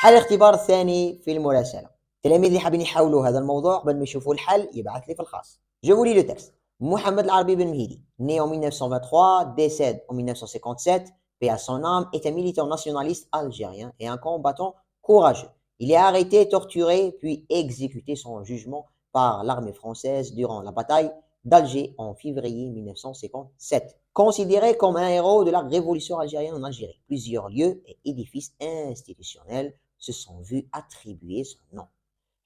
حل الاختبار الثاني في المراسلة. التلاميذ اللي حابين يحاولوا هذا الموضوع قبل ما يشوفوا الحل يبعث لي في الخاص. Je vous lis le texte. Mohamed Al-Arabi Ben Mehdi, né en 1923, décède en 1957, paix à son âme, est un militant nationaliste algérien et un combattant courageux. Il est arrêté, torturé, puis exécuté sans jugement par l'armée française durant la bataille d'Alger en février 1957. Considéré comme un héros de la révolution algérienne en Algérie, plusieurs lieux et édifices institutionnels se sont vus attribuer son nom.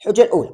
الحجة الأولى.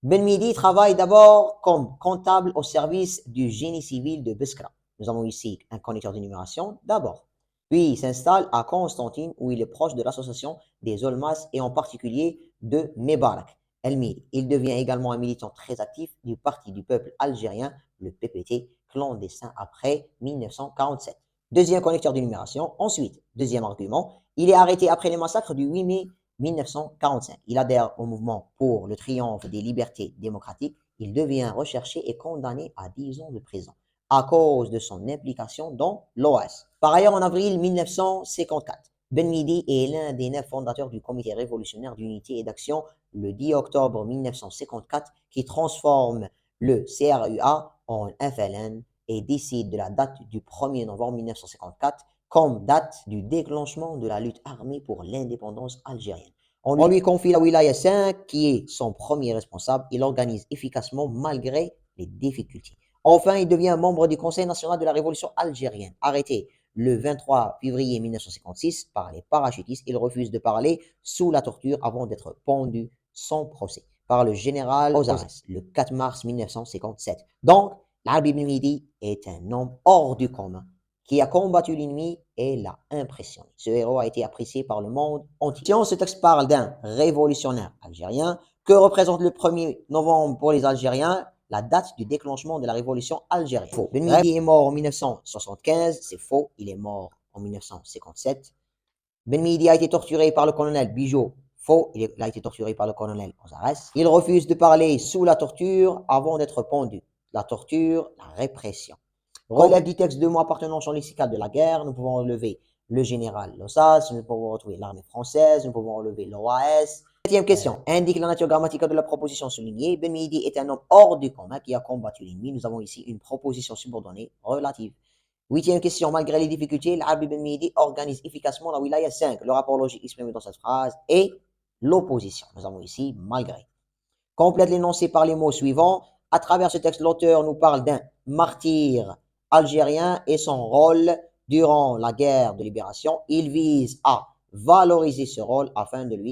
Ben Mehdi travaille d'abord comme comptable au service du génie civil de Biskra. Nous avons ici un conducteur de numération d'abord. Puis il s'installe à Constantine où il est proche de l'association des Olmas et en particulier de Mebarak El-Mehdi. Il devient également un militant très actif du Parti du peuple algérien, le PPT, clandestin après 1947. Deuxième connecteur de numération. Ensuite, deuxième argument, il est arrêté après les massacres du 8 mai 1945. Il adhère au mouvement pour le triomphe des libertés démocratiques. Il devient recherché et condamné à 10 ans de prison à cause de son implication dans l'OAS. Par ailleurs, en avril 1954, Ben Mehdi est l'un des 9 fondateurs du Comité révolutionnaire d'unité et d'action le 10 octobre 1954 qui transforme le CRUA en FLN et décide de la date du 1er novembre 1954 comme date du déclenchement de la lutte armée pour l'indépendance algérienne. On lui confie la Wilaya 5 qui est son premier responsable. Il organise efficacement malgré les difficultés. Enfin, il devient membre du Conseil national de la révolution algérienne. Arrêté le 23 février 1956 par les parachutistes, il refuse de parler sous la torture avant d'être pendu sans procès par le général Ozares le 4 mars 1957. Donc, Al-Arabi Ben Mehdi est un homme hors du commun qui a combattu l'ennemi et l'a impressionné. Ce héros a été apprécié par le monde entier. Ce texte parle d'un révolutionnaire algérien. Que représente le 1er novembre pour les Algériens? La date du déclenchement de la révolution algérienne. Faux. Ben Mehdi est mort en 1975, c'est faux, il est mort en 1957. Ben Mehdi a été torturé par le colonel Bigot, faux, il a été torturé par le colonel Ozares. Il refuse de parler sous la torture avant d'être pendu. La torture, la répression. Relève du texte 2 mots appartenant au champ lexical de la guerre, nous pouvons relever le général Lossas, nous pouvons retrouver l'armée française, nous pouvons relever l'OAS. Septième question, indique la nature grammaticale de la proposition soulignée. Ben Mehdi est un homme hors du commun qui a combattu l'ennemi. Nous avons ici une proposition subordonnée relative. Huitième question, malgré les difficultés, l'Arabi Ben Mehdi organise efficacement la Wilaya 5. Le rapport logique exprimé dans cette phrase est l'opposition. Nous avons ici malgré. Complète l'énoncé par les mots suivants. À travers ce texte, l'auteur nous parle d'un martyr algérien et son rôle durant la guerre de libération. Il vise à valoriser ce rôle afin de lui